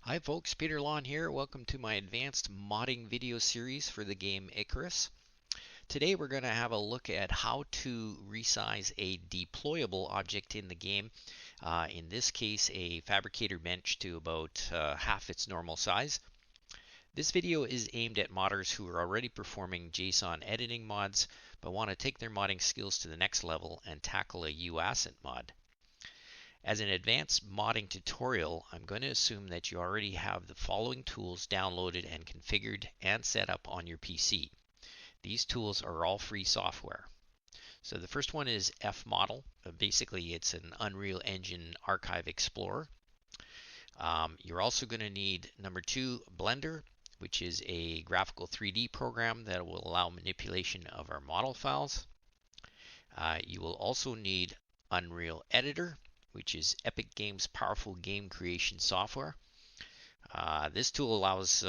Hi folks, Peter Lawn here. Welcome to my advanced modding video series for the game Icarus. Today we're going to have a look at how to resize a deployable object in the game. In this case, a fabricator bench to about half its normal size. This video is aimed at modders who are already performing JSON editing mods, but want to take their modding skills to the next level and tackle a UAsset mod. As an advanced modding tutorial, I'm going to assume that you already have the following tools downloaded and configured and set up on your PC. These tools are all free software. So the first one is fModel. Basically, it's an Unreal Engine Archive Explorer. You're also going to need number 2, Blender, which is a graphical 3D program that will allow manipulation of our model files. You will also need Unreal Editor, which is Epic Games' powerful game creation software. This tool allows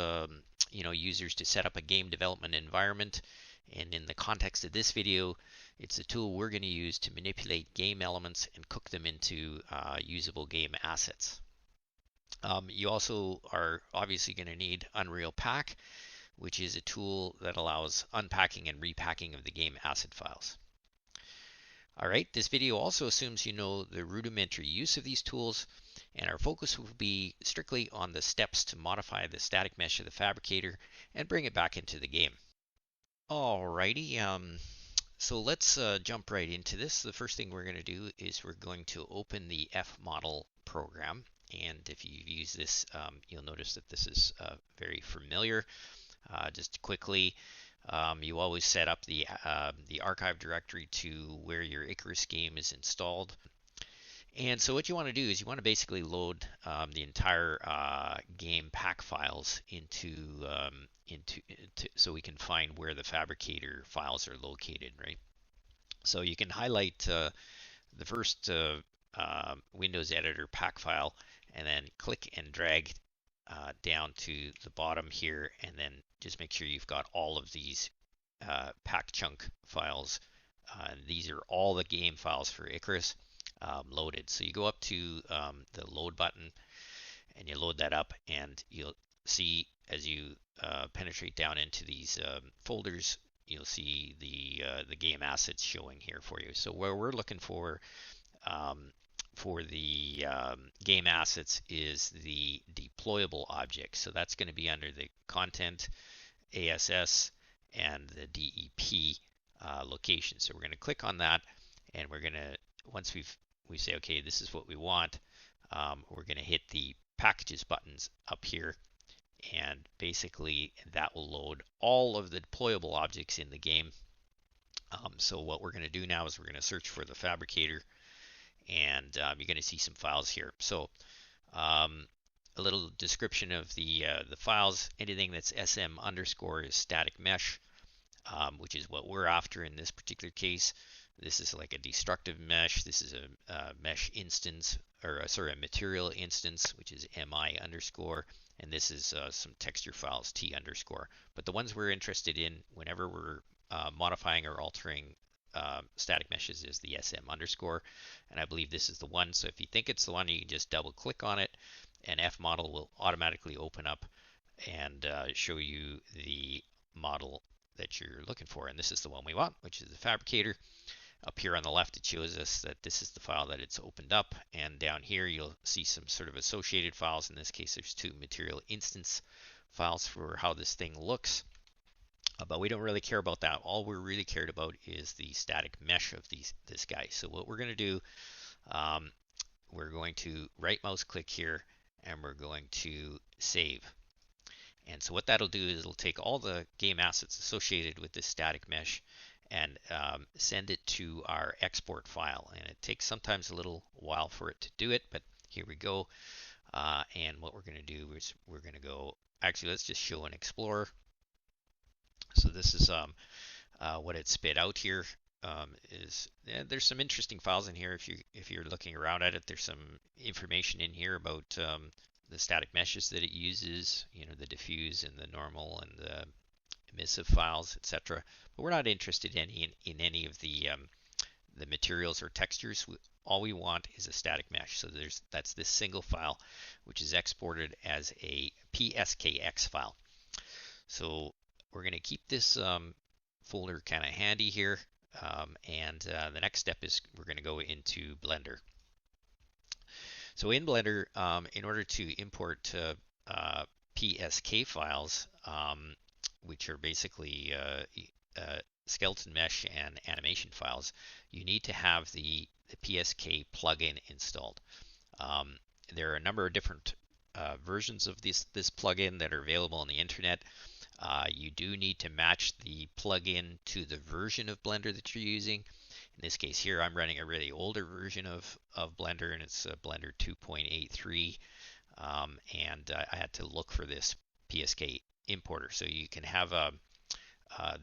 users to set up a game development environment, and in the context of this video, it's a tool we're going to use to manipulate game elements and cook them into usable game assets. You also are obviously going to need Unreal Pack, which is a tool that allows unpacking and repacking of the game asset files. Alright, this video also assumes you know the rudimentary use of these tools, and our focus will be strictly on the steps to modify the static mesh of the fabricator and bring it back into the game. Alrighty, so let's jump right into this. The first thing we're going to do is we're going to open the fModel program, and if you've used this, you'll notice that this is very familiar. Just quickly, you always set up the archive directory to where your Icarus game is installed. And so what you want to do is you want to basically load the entire game pack files into so we can find where the fabricator files are located, right? So you can highlight the first Windows Editor pack file and then click and drag down to the bottom here, and then just make sure you've got all of these pack chunk files. These are all the game files for Icarus loaded. So you go up to the load button and you load that up, and you'll see as you penetrate down into these folders, you'll see the game assets showing here for you. So where we're looking for the game assets is the deployable object. So that's going to be under the content, ASS, and the DEP location. So we're going to click on that, and we're going to, once we say, okay, this is what we want, we're going to hit the packages buttons up here, and basically that will load all of the deployable objects in the game. So what we're going to do now is we're going to search for the fabricator, and you're going to see some files here. So a little description of the files. Anything that's SM underscore is static mesh, which is what we're after in this particular case. This is like a destructive mesh. This is a mesh instance, or a material instance, which is MI underscore, and this is some texture files, T underscore. But the ones we're interested in whenever we're modifying or altering static meshes is the SM underscore, and I believe this is the one. So if you think it's the one, you can just double click on it, and fModel will automatically open up and show you the model that you're looking for, and this is the one we want, which is the fabricator. Up here on the left, it shows us that this is the file that it's opened up, and down here you'll see some sort of associated files. In this case, there's 2 material instance files for how this thing looks. But we don't really care about that. All we're really cared about is the static mesh of this guy. So what we're going to do, we're going to right mouse click here, and we're going to save. And so what that'll do is it'll take all the game assets associated with this static mesh and send it to our export file. And it takes sometimes a little while for it to do it, but here we go. And what we're going to do is we're going to go, actually let's just show an Explorer. So this is what it spit out here. There's some interesting files in here. If you're looking around at it, there's some information in here about the static meshes that it uses, the diffuse and the normal and the emissive files, etc. But we're not interested in any of the materials or textures. all we want is a static mesh. So that's this single file, which is exported as a PSKX file. So we're going to keep this folder kind of handy here. And the next step is we're going to go into Blender. So in Blender, in order to import PSK files, which are basically skeleton mesh and animation files, you need to have the PSK plugin installed. There are a number of different versions of this plugin that are available on the internet. You do need to match the plugin to the version of Blender that you're using. In this case here, I'm running a really older version of Blender, and it's Blender 2.83. And I had to look for this PSK importer. So you can have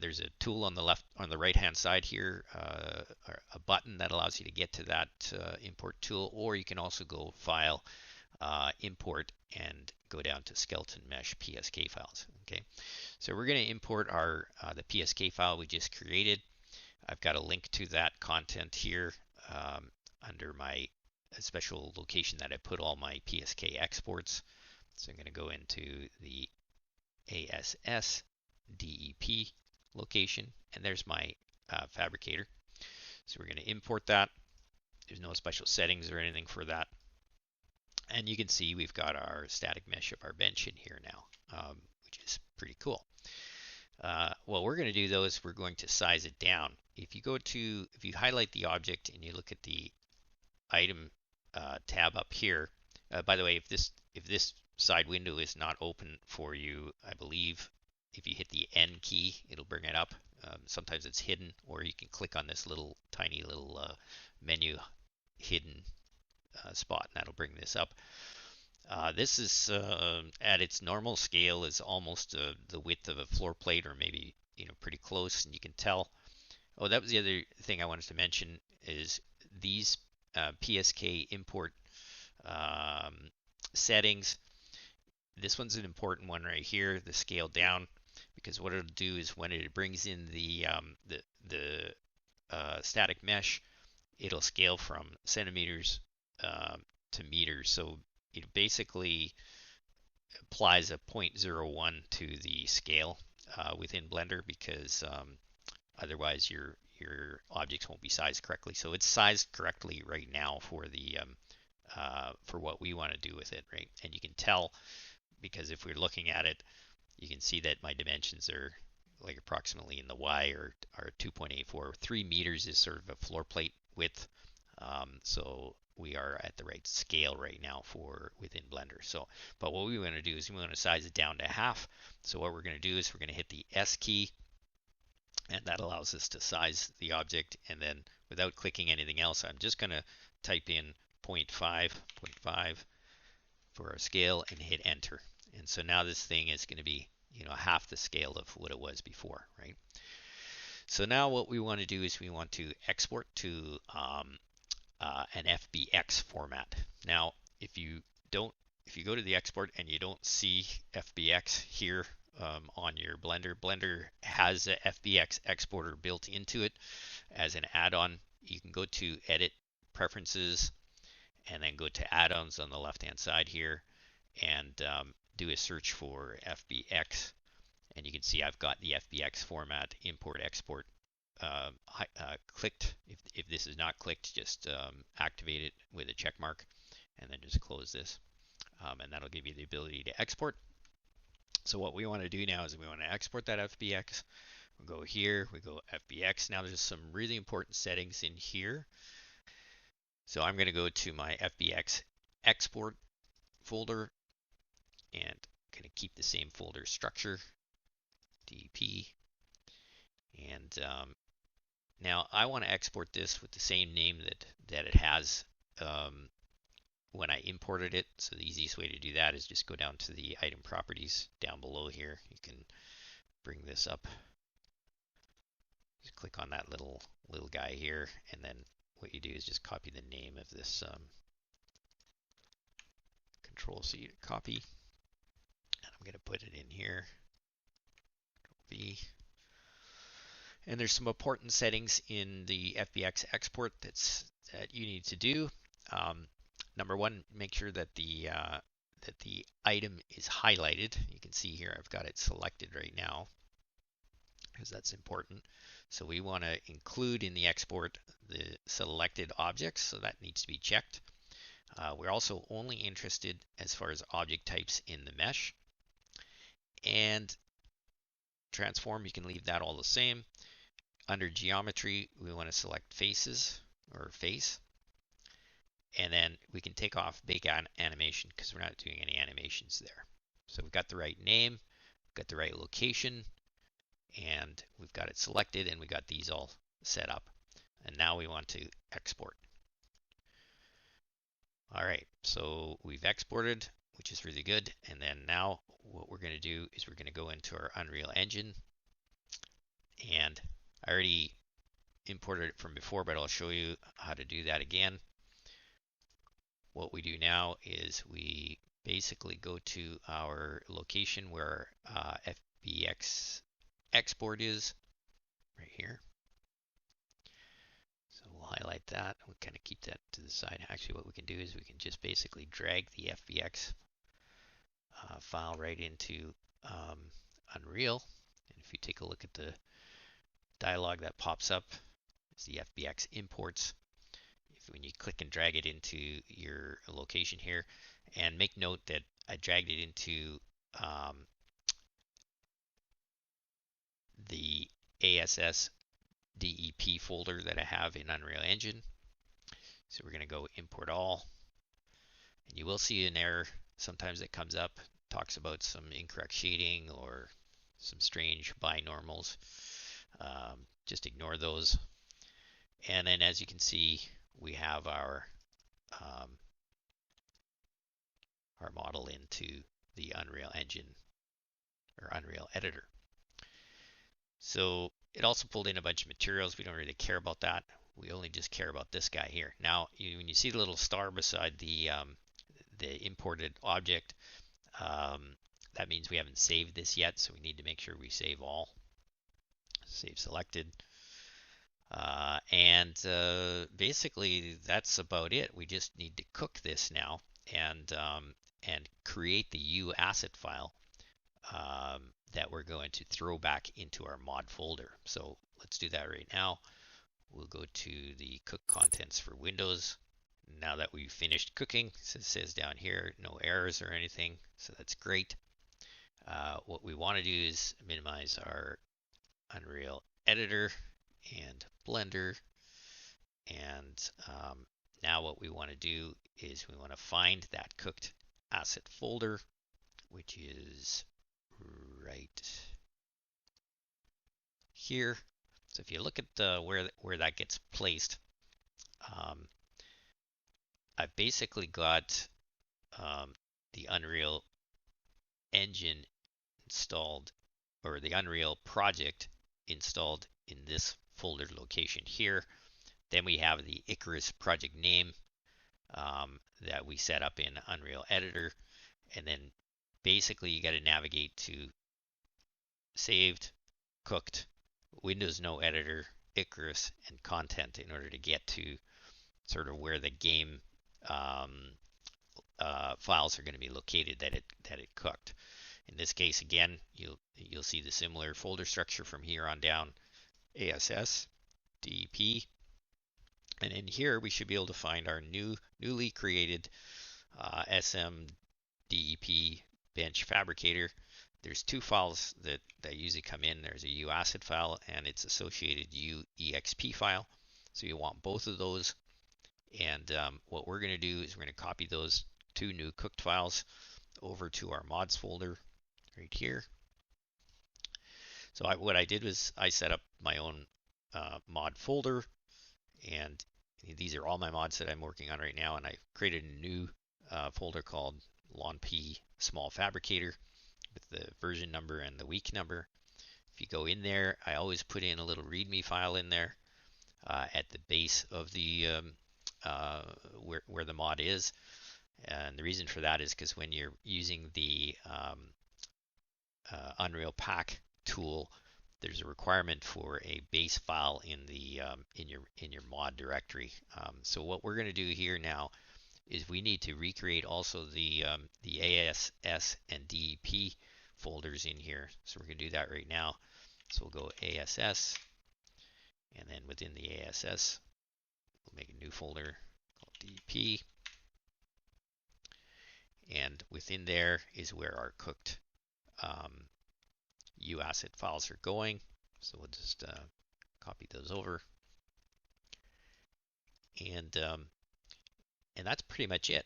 there's a tool on the right hand side here, a button that allows you to get to that import tool, or you can also go File, Import, and go down to Skeleton Mesh PSK files. Okay, so we're going to import our the PSK file we just created. I've got a link to that content here under my special location that I put all my PSK exports. So I'm going to go into the ASS DEP location, and there's my fabricator. So we're going to import that. There's no special settings or anything for that. And you can see we've got our static mesh of our bench in here now, which is pretty cool. What we're going to do though is we're going to size it down. If you highlight the object and you look at the item tab up here, by the way, if this side window is not open for you, I believe if you hit the N key, it'll bring it up. Sometimes it's hidden, or you can click on this little tiny little menu hidden spot, and that'll bring this up. This is at its normal scale is almost the width of a floor plate, or maybe pretty close, and you can tell. Oh, that was the other thing I wanted to mention is these PSK import settings. This one's an important one right here, the scale down, because what it'll do is when it brings in the static mesh, it'll scale from centimeters to meters. So it basically applies a 0.01 to the scale within Blender, because otherwise your objects won't be sized correctly. So it's sized correctly right now for the for what we want to do with it, right? And you can tell, because if we're looking at it, you can see that my dimensions are like approximately in the Y are 2.84. 3 meters is sort of a floor plate width. So we are at the right scale right now for within Blender. So, but what we want to do is we want to size it down to half. So what we're going to do is we're going to hit the S key, and that allows us to size the object. And then without clicking anything else, I'm just going to type in 0.5 for our scale and hit enter. And so now this thing is going to be half the scale of what it was before, right? So now what we want to do is we want to export to an FBX format. Now, if you go to the export and you don't see FBX here on your Blender, Blender has a FBX exporter built into it as an add-on. You can go to Edit, Preferences, and then go to Add-ons on the left-hand side here, and do a search for FBX. And you can see I've got the FBX format, import, export clicked. If this is not clicked, just activate it with a check mark, and then just close this. And that'll give you the ability to export. So what we want to do now is we want to export that FBX. We'll go here, we go FBX. Now there's some really important settings in here. So I'm going to go to my FBX export folder, and I'm going to keep the same folder structure, DP. And now I want to export this with the same name that it has when I imported it. So the easiest way to do that is just go down to the item properties down below here. You can bring this up. Just click on that little guy here, and then what you do is just copy the name of this Control C to copy, and I'm going to put it in here. Control V. And there's some important settings in the FBX export that you need to do. Um, Number one, make sure that the item is highlighted. You can see here I've got it selected right now because that's important. So we want to include in the export the selected objects, so that needs to be checked. We're also only interested as far as object types in the mesh. And transform, you can leave that all the same. Under geometry, we want to select faces or face. And then we can take off bake animation because we're not doing any animations there. So we've got the right name, we've got the right location, and we've got it selected, and we got these all set up. And now we want to export. All right, so we've exported, which is really good. And then now what we're going to do is we're going to go into our Unreal Engine. And I already imported it from before, but I'll show you how to do that again. What we do now is we basically go to our location where FBX export is, right here. So we'll highlight that. We'll kind of keep that to the side. Actually, what we can do is we can just basically drag the FBX file right into Unreal. And if you take a look at the dialog that pops up, it's the FBX imports. When you click and drag it into your location here, and make note that I dragged it into the ASS DEP folder that I have in Unreal Engine. So we're going to go import all, and you will see an error sometimes that comes up, talks about some incorrect shading or some strange binormals. Just ignore those. And then as you can see, we have our model into the Unreal Engine or Unreal Editor. So it also pulled in a bunch of materials. We don't really care about that. We only just care about this guy here. Now, when you see the little star beside the imported object, that means we haven't saved this yet, so we need to make sure we save all. Save selected. Basically, that's about it. We just need to cook this now and create the U asset file that we're going to throw back into our mod folder. So let's do that right now. We'll go to the cook contents for Windows. Now that we've finished cooking, it says down here, no errors or anything, so that's great. What we want to do is minimize our Unreal Editor and Blender. And now what we want to do is we want to find that cooked asset folder, which is right here. So if you look at where that gets placed, I've basically got the Unreal Engine installed, or the Unreal project installed in this folder location here. Then we have the Icarus project name that we set up in Unreal Editor. And then basically you got to navigate to saved, cooked, Windows No Editor, Icarus, and content in order to get to sort of where the game files are going to be located that it cooked. In this case, again, you'll see the similar folder structure from here on down: ASS, DEP, and in here we should be able to find our newly created SM DEP bench fabricator. There's two files that usually come in. There's a UAsset file and its associated UEXP file. So you want both of those. And what we're going to do is we're going to copy those two new cooked files over to our mods folder right here. So what I did was I set up my own mod folder, and these are all my mods that I'm working on right now. And I created a new folder called LawnP Small Fabricator with the version number and the week number. If you go in there, I always put in a little README file in there at the base of the where the mod is. And the reason for that is because when you're using the Unreal Pack tool, there's a requirement for a base file in the in your mod directory. So what we're going to do here now is we need to recreate also the ASS and DEP folders in here. So we're going to do that right now. So we'll go ASS, and then within the ASS, we'll make a new folder called DEP. And within there is where our cooked UAsset files are going. So we'll just copy those over. And that's pretty much it.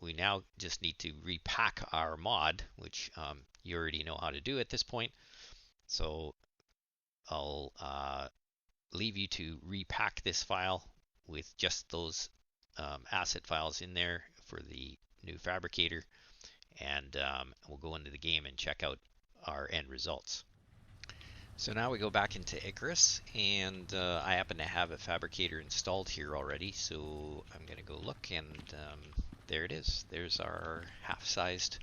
We now just need to repack our mod, which you already know how to do at this point. So I'll leave you to repack this file with just those asset files in there for the new fabricator, and we'll go into the game and check out our end results. So now we go back into Icarus, and I happen to have a fabricator installed here already, so I'm going to go look, and there it is. There's our half-sized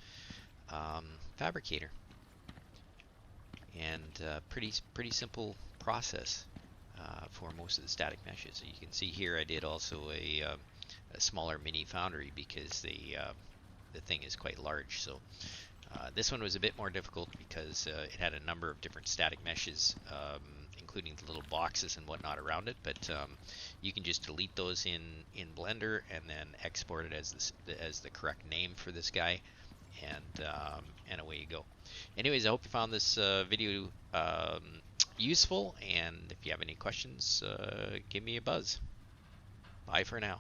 fabricator, and pretty simple process for most of the static meshes. So you can see here I did also a smaller mini foundry because the thing is quite large. So this one was a bit more difficult because it had a number of different static meshes, including the little boxes and whatnot around it. But you can just delete those in Blender and then export it as the correct name for this guy, and away you go. Anyways, I hope you found this video useful, and if you have any questions, give me a buzz. Bye for now.